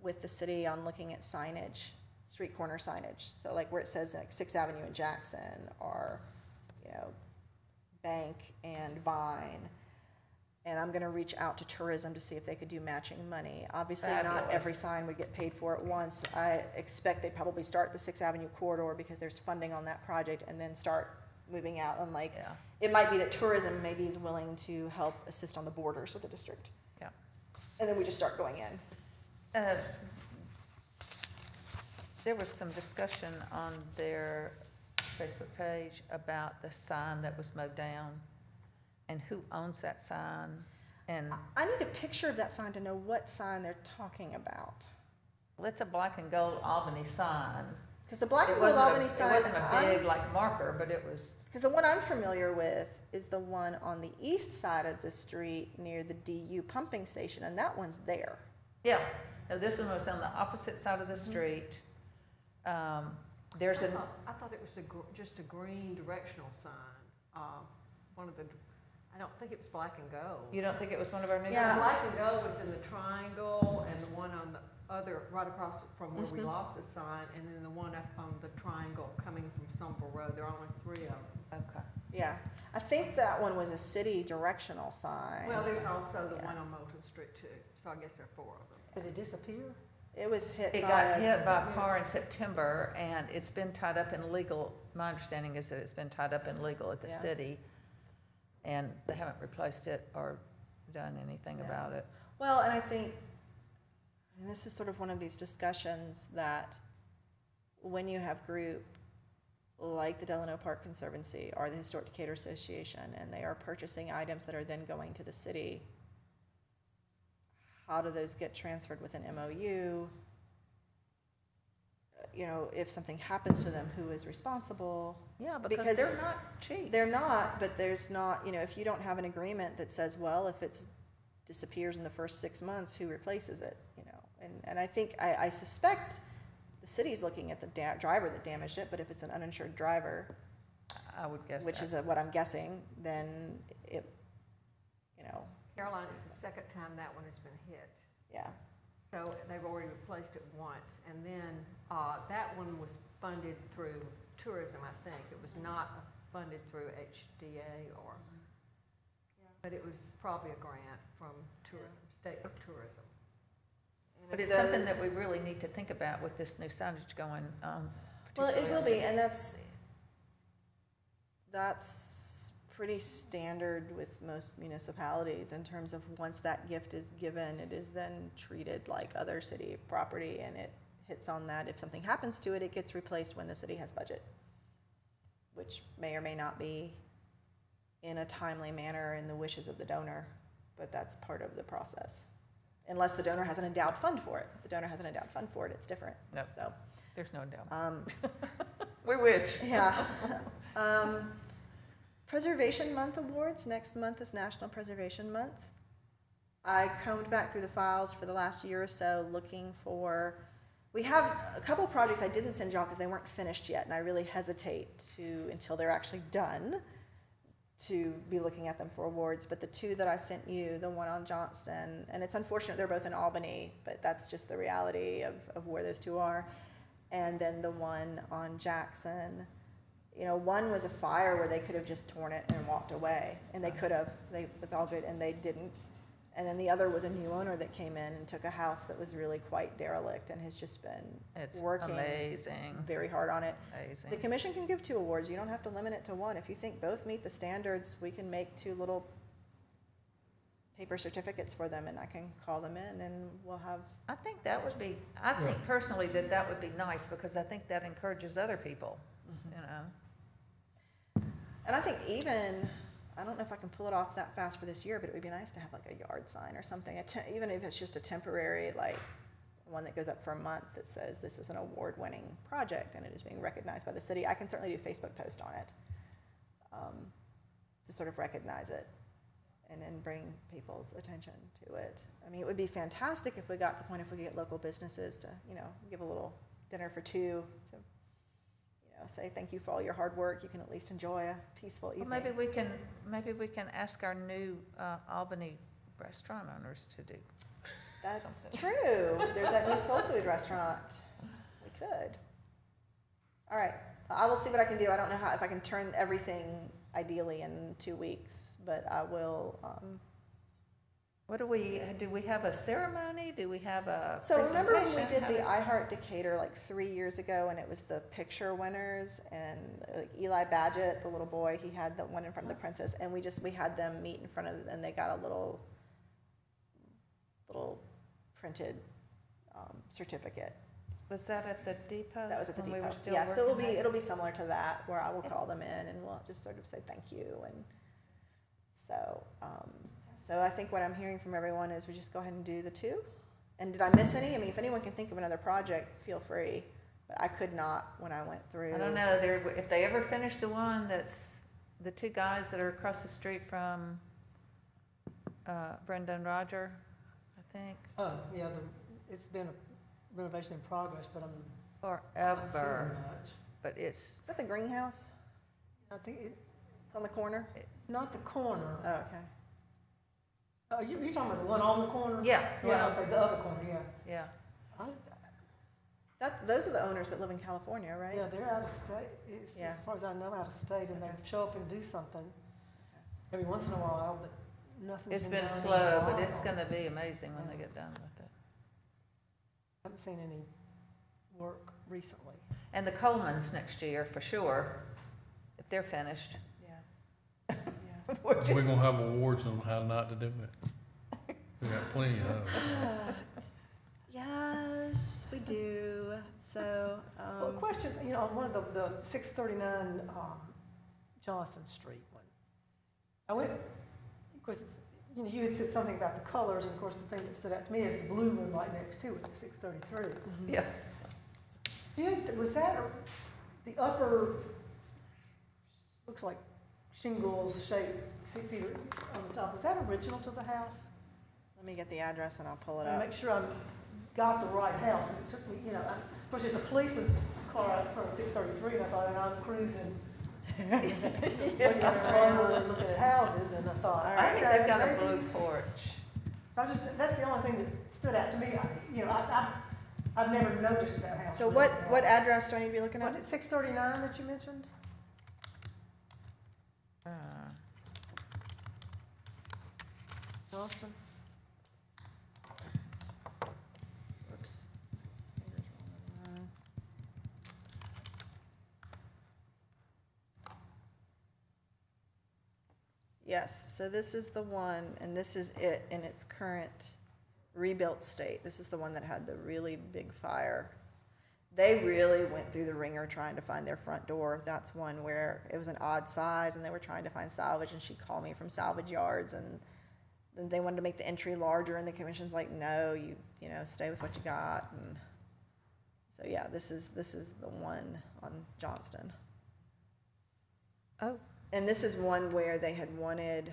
Speaker 2: with the city on looking at signage, street corner signage. So like where it says like 6th Avenue in Jackson, or Bank and Vine. And I'm gonna reach out to tourism to see if they could do matching money. Obviously, not
Speaker 1: Fabulous.
Speaker 2: every sign would get paid for at once. I expect they'd probably start the 6th Avenue corridor because there's funding on that project, and then start moving out. And like,
Speaker 1: Yeah.
Speaker 2: it might be that tourism maybe is willing to help assist on the borders with the district.
Speaker 1: Yeah.
Speaker 2: And then we just start going in.
Speaker 1: There was some discussion on their Facebook page about the sign that was mowed down and who owns that sign. And
Speaker 2: I need a picture of that sign to know what sign they're talking about.
Speaker 1: well, it's a black and gold Albany sign.
Speaker 2: Because the black
Speaker 1: It
Speaker 2: and gold
Speaker 1: wasn't
Speaker 2: Albany sign.
Speaker 1: it wasn't a big like marker, but it was,
Speaker 2: Because the one I'm familiar with is the one on the east side of the street near the DU pumping station, and that one's there.
Speaker 1: yeah. No, this one was on the opposite side of the street. There's
Speaker 3: I thought it was just a green directional sign. One of the, I don't think it was Black and Gold.
Speaker 1: You don't think it was one of our new
Speaker 2: Yeah.
Speaker 1: signs?
Speaker 3: Black and Gold was in the triangle, and the one on the other, right across from where we lost the sign, and then the one up on the triangle coming from Somerville Road. There are only 3 of them.
Speaker 1: Okay.
Speaker 2: Yeah, I think that one was a city directional sign.
Speaker 3: Well, there's also the
Speaker 2: Yeah.
Speaker 3: one on Moulton Street too, so I guess there are 4 of them.
Speaker 8: Did it disappear?
Speaker 2: It was hit
Speaker 1: It
Speaker 2: by
Speaker 1: got
Speaker 2: a-
Speaker 1: hit by a car in September, and it's been tied up in legal, my understanding is that it's been tied up in legal at the
Speaker 2: Yeah.
Speaker 1: city, and they haven't replaced it or done anything
Speaker 2: Yeah.
Speaker 1: about it.
Speaker 2: Well, and I think, and this is sort of one of these discussions that when you have group like the Delano Park Conservancy or the Historic Decatur Association, and they are purchasing items that are then going to the city, how do those get transferred with an MOU? You know, if something happens to them, who is responsible?
Speaker 1: Yeah, because
Speaker 2: Because
Speaker 1: they're not cheap.
Speaker 2: They're not, but there's not, you know, if you don't have an agreement that says, well, if it disappears in the first 6 months, who replaces it, you know? And I think, I suspect the city's looking at the driver that damaged it, but if it's an uninsured driver,
Speaker 1: I would guess
Speaker 2: which
Speaker 1: that.
Speaker 2: is what I'm guessing, then it, you know,
Speaker 3: Caroline, it's the second time that one has been hit.
Speaker 2: yeah.
Speaker 3: So they've already replaced it once, and then that one was funded through tourism, I think. It was not funded through HDA or, but it was probably a grant from tourism, state tourism.
Speaker 2: And
Speaker 1: But
Speaker 2: if
Speaker 1: it's something
Speaker 2: those-
Speaker 1: that we really need to think about with this new signage going,
Speaker 2: Well, it
Speaker 1: particularly
Speaker 2: will
Speaker 1: on
Speaker 2: be,
Speaker 1: Sixth.
Speaker 2: and that's pretty standard with most municipalities in terms of once that gift is given, it is then treated like other city property, and it hits on that. If something happens to it, it gets replaced when the city has budget, which may or may not be in a timely manner in the wishes of the donor, but that's part of the process. Unless the donor has an endowed fund for it. If the donor has an endowed fund for it, it's different.
Speaker 1: Nope.
Speaker 2: So,
Speaker 1: There's no doubt.
Speaker 2: we
Speaker 1: We wish.
Speaker 2: yeah. Preservation Month awards. Next month is National Preservation Month. I combed back through the files for the last year or so looking for, we have a couple projects I didn't send y'all because they weren't finished yet, and I really hesitate to, until they're actually done, to be looking at them for awards. But the 2 that I sent you, the one on Johnston, and it's unfortunate they're both in Albany, but that's just the reality of where those 2 are. And then the one on Jackson, you know, one was a fire where they could have just torn it and walked away, and they could have, it's all good, and they didn't. And then the other was a new owner that came in and took a house that was really quite derelict and has just been
Speaker 1: It's
Speaker 2: working
Speaker 1: amazing,
Speaker 2: very hard on it. The
Speaker 1: amazing.
Speaker 2: commission can give 2 awards. You don't have to limit it to 1. If you think both meet the standards, we can make 2 little paper certificates for them, and I can call them in, and we'll have,
Speaker 1: I think that would be, I think personally that would be nice, because I think that encourages other people, you know?
Speaker 2: and I think even, I don't know if I can pull it off that fast for this year, but it would be nice to have like a yard sign or something, even if it's just a temporary, like, one that goes up for a month that says this is an award-winning project and it is being recognized by the city. I can certainly do a Facebook post on it, to sort of recognize it and then bring people's attention to it. I mean, it would be fantastic if we got to the point if we could get local businesses to, you know, give a little dinner for 2 to, you know, say thank you for all your hard work. You can at least enjoy a peaceful
Speaker 1: Well,
Speaker 2: evening.
Speaker 1: maybe we can ask our new Albany restaurant owners to do.
Speaker 2: That's
Speaker 1: something.
Speaker 2: true. There's that new soul food restaurant. We could. All right. I will see what I can do. I don't know if I can turn everything ideally in 2 weeks, but I will.
Speaker 1: What do we have a ceremony? Do we have a
Speaker 2: So remember when we
Speaker 1: presentation?
Speaker 2: did
Speaker 1: How
Speaker 2: the
Speaker 1: does-
Speaker 2: I Heart Decatur like 3 years ago, and it was the picture winners, and like Eli Badgett, the little boy, he had the one in front of the princess, and we had them meet in front of, and they got a little printed certificate.
Speaker 1: Was that at the depot?
Speaker 2: That was at the
Speaker 1: when
Speaker 2: depot.
Speaker 1: We were still
Speaker 2: Yeah, so
Speaker 1: working there?
Speaker 2: it'll be similar to that, where I will call them in and we'll just sort of say thank you. And so, so I think what I'm hearing from everyone is we just go ahead and do the 2. And did I miss any? I mean, if anyone can think of another project, feel free. But I could not when I went through.
Speaker 1: I don't know, if they ever finish the one that's the 2 guys that are across the street from Brenda and Roger, I think,
Speaker 8: Oh, yeah, it's been a renovation in progress, but I'm not seeing
Speaker 1: forever,
Speaker 8: much.
Speaker 1: but it's,
Speaker 2: Is that the greenhouse?
Speaker 8: I think
Speaker 2: It's on the corner.
Speaker 8: It's not the corner.
Speaker 2: Oh, okay.
Speaker 8: Oh, you're talking about the one on the corner?
Speaker 1: Yeah,
Speaker 8: Yeah, okay, the other corner, yeah.
Speaker 1: yeah.
Speaker 2: Those are the owners that live in California, right?
Speaker 8: Yeah, they're out of state,
Speaker 2: Yeah.
Speaker 8: as far as I know, out of state, and they
Speaker 2: Okay.
Speaker 8: show up and do something every once in a while, but nothing's
Speaker 1: It's
Speaker 8: been
Speaker 1: been
Speaker 8: done in a
Speaker 1: slow, but
Speaker 8: while.
Speaker 1: it's gonna be amazing when they get done with it.
Speaker 8: I haven't seen any work recently.
Speaker 1: And the Colemans next year, for sure, if they're finished.
Speaker 2: Yeah. Yeah.
Speaker 6: We're gonna have awards on how not to do it. We got plenty of those.
Speaker 2: Yes, we do. So,
Speaker 8: Well, a question, on one of the 639 Johnson Street one. I went, of course, you had said something about the colors, and of course, the thing that stood out to me is the blue one right next to it, the 633.
Speaker 1: Yeah.
Speaker 8: Was that the upper, looks like shingles shaped, 6-seater on the top, was that original to the house?
Speaker 2: let me get the address and I'll pull it
Speaker 8: And
Speaker 2: up.
Speaker 8: make sure I got the right house, 'cause it took me, of course, there's a policeman's car out front of 633, and I thought, and I'm cruising. Looking around and looking at houses, and I thought,
Speaker 1: I think
Speaker 8: okay,
Speaker 1: they've got a
Speaker 8: maybe.
Speaker 1: blue porch.
Speaker 8: So that's the only thing that stood out to me. I've never noticed that house.
Speaker 2: So what address do I need to be looking
Speaker 8: Wasn't
Speaker 2: at?
Speaker 8: it 639 that you mentioned?
Speaker 1: Uh,
Speaker 2: Johnston? Oops. Yes, so this is the one, and this is it in its current rebuilt state. This is the one that had the really big fire. They really went through the ringer trying to find their front door. That's one where it was an odd size, and they were trying to find salvage, and she called me from salvage yards, and then they wanted to make the entry larger, and the commission's like, no, you stay with what you got. And so yeah, this is the one on Johnston.
Speaker 1: Oh,
Speaker 2: And this is one where they had wanted to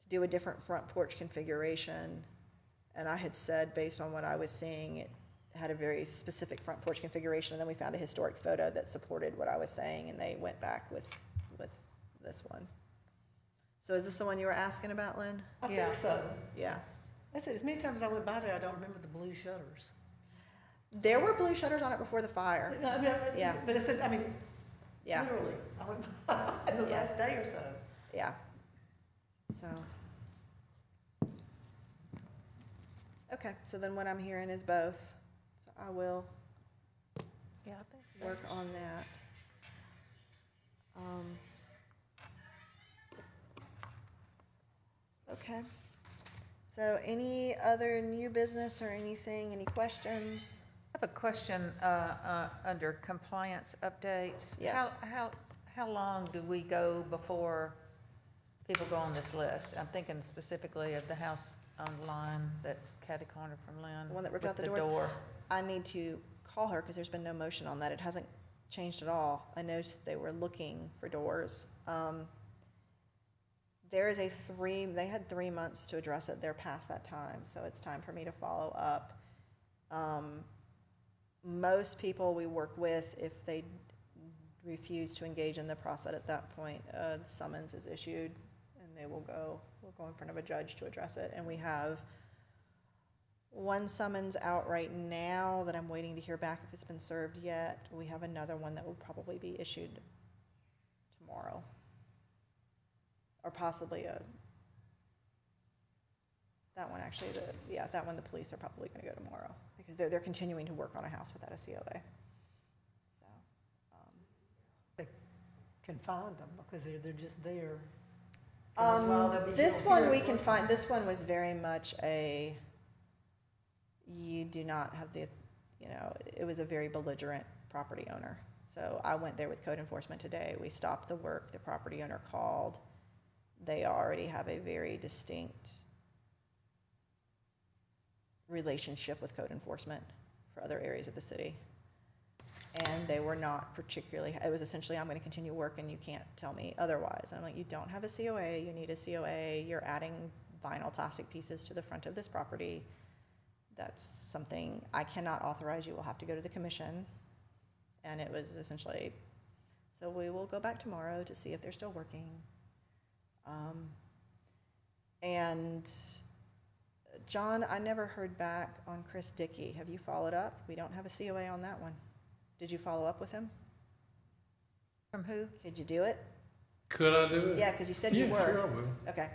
Speaker 2: do a different front porch configuration. And I had said, based on what I was seeing, it had a very specific front porch configuration. And then we found a historic photo that supported what I was saying, and they went back with this one. So is this the one you were asking about, Lynn?
Speaker 8: I
Speaker 1: Yeah.
Speaker 8: think so.
Speaker 2: Yeah.
Speaker 8: I said, as many times as I went by there, I don't remember the blue shutters.
Speaker 2: There were blue shutters on it before the fire. Yeah.
Speaker 8: But I said,
Speaker 2: Yeah,
Speaker 8: literally, I went by in the
Speaker 2: Yeah.
Speaker 8: last day or so.
Speaker 2: yeah. So. Okay, so then what I'm hearing is both. So I will
Speaker 1: yeah, I think so.
Speaker 2: work on that. Okay. So any other new business or anything, any questions?
Speaker 1: I have a question under compliance updates.
Speaker 2: Yes.
Speaker 1: How long do we go before people go on this list? I'm thinking specifically of the house on the line that's catty corner from Lynn.
Speaker 2: The one that ripped
Speaker 1: with
Speaker 2: out the doors?
Speaker 1: door.
Speaker 2: I need to call her because there's been no motion on that. It hasn't changed at all. I noticed they were looking for doors. There is they had 3 months to address it. They're past that time, so it's time for me to follow up. Most people we work with, if they refuse to engage in the process at that point, summons is issued, and we'll go in front of a judge to address it. And we have one summons out right now that I'm waiting to hear back if it's been served yet. We have another one that will probably be issued tomorrow. Or possibly that one actually, that one the police are probably gonna go tomorrow because they're continuing to work on a house without a COA. So,
Speaker 8: They can find them because they're just there. As well, they'll be
Speaker 2: this
Speaker 8: here
Speaker 2: one we
Speaker 8: at
Speaker 2: can
Speaker 8: work.
Speaker 2: find, this one was very much you do not have it was a very belligerent property owner. So I went there with code enforcement today. We stopped the work, the property owner called. They already have a very distinct relationship with code enforcement for other areas of the city. And they were not particularly, it was essentially, I'm gonna continue work and you can't tell me otherwise. And I'm like, you don't have a COA, you need a COA, you're adding vinyl plastic pieces to the front of this property. That's something I cannot authorize, you will have to go to the commission. And it was essentially, so we will go back tomorrow to see if they're still working. And John, I never heard back on Chris Dickey. Have you followed up? We don't have a COA on that one. Did you follow up with him?
Speaker 1: From who?
Speaker 2: Could you do it?
Speaker 6: Could I do it?
Speaker 2: Yeah, because you said you
Speaker 6: Yeah,
Speaker 2: were.
Speaker 6: sure I will.
Speaker 2: Okay.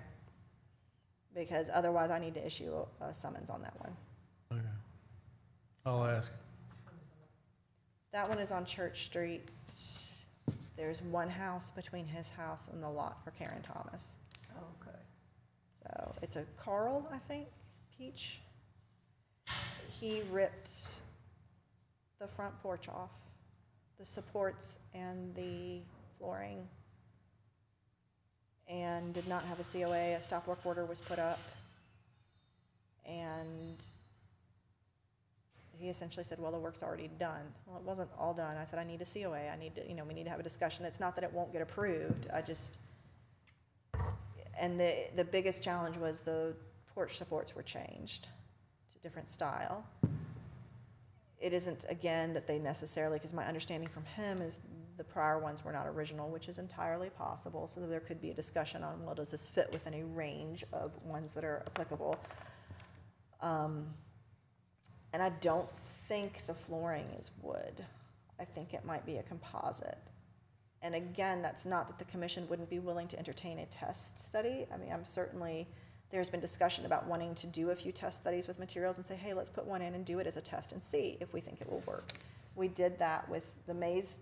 Speaker 2: Because otherwise I need to issue a summons on that one.
Speaker 6: Okay. I'll ask.
Speaker 2: That one is on Church Street. There's one house between his house and the lot for Karen Thomas.
Speaker 8: Okay.
Speaker 2: So it's a Carl, I think, Peach. He ripped the front porch off, the supports and the flooring, and did not have a COA. A stop work order was put up. And he essentially said, well, the work's already done. Well, it wasn't all done. I said, I need a COA. I need to, we need to have a discussion. It's not that it won't get approved. And the biggest challenge was the porch supports were changed to different style. It isn't, again, that they necessarily, because my understanding from him is the prior ones were not original, which is entirely possible. So there could be a discussion on, well, does this fit within a range of ones that are applicable? And I don't think the flooring is wood. I think it might be a composite. And again, that's not that the commission wouldn't be willing to entertain a test study. I mean, there's been discussion about wanting to do a few test studies with materials and say, hey, let's put one in and do it as a test and see if we think it will work. We did that with the Mays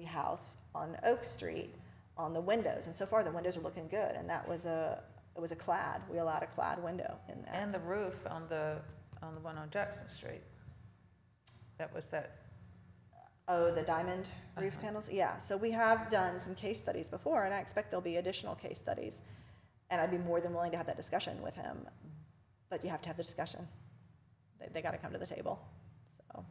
Speaker 2: house on Oak Street on the windows. And so far the windows are looking good. And it was a clad. We allowed a clad window in that.
Speaker 1: And the roof on the one on Jackson Street. That was that.
Speaker 2: Oh, the diamond roof panels? Yeah, so we have done some case studies before, and I expect there'll be additional case studies. And I'd be more than willing to have that discussion with him, but you have to have the discussion. They gotta come to the table, so. All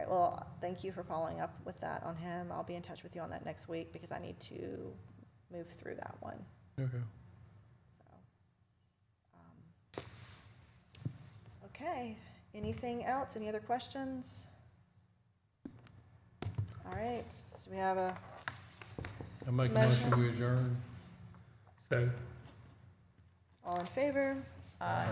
Speaker 2: right, well, thank you for following up with that on him. I'll be in touch with you on that next week because I need to move through that one,
Speaker 6: Okay.
Speaker 2: so. Okay, anything else? Any other questions? All right, do we have a,
Speaker 6: I make a motion we adjourn. Second.
Speaker 2: all in favor?
Speaker 1: Aye.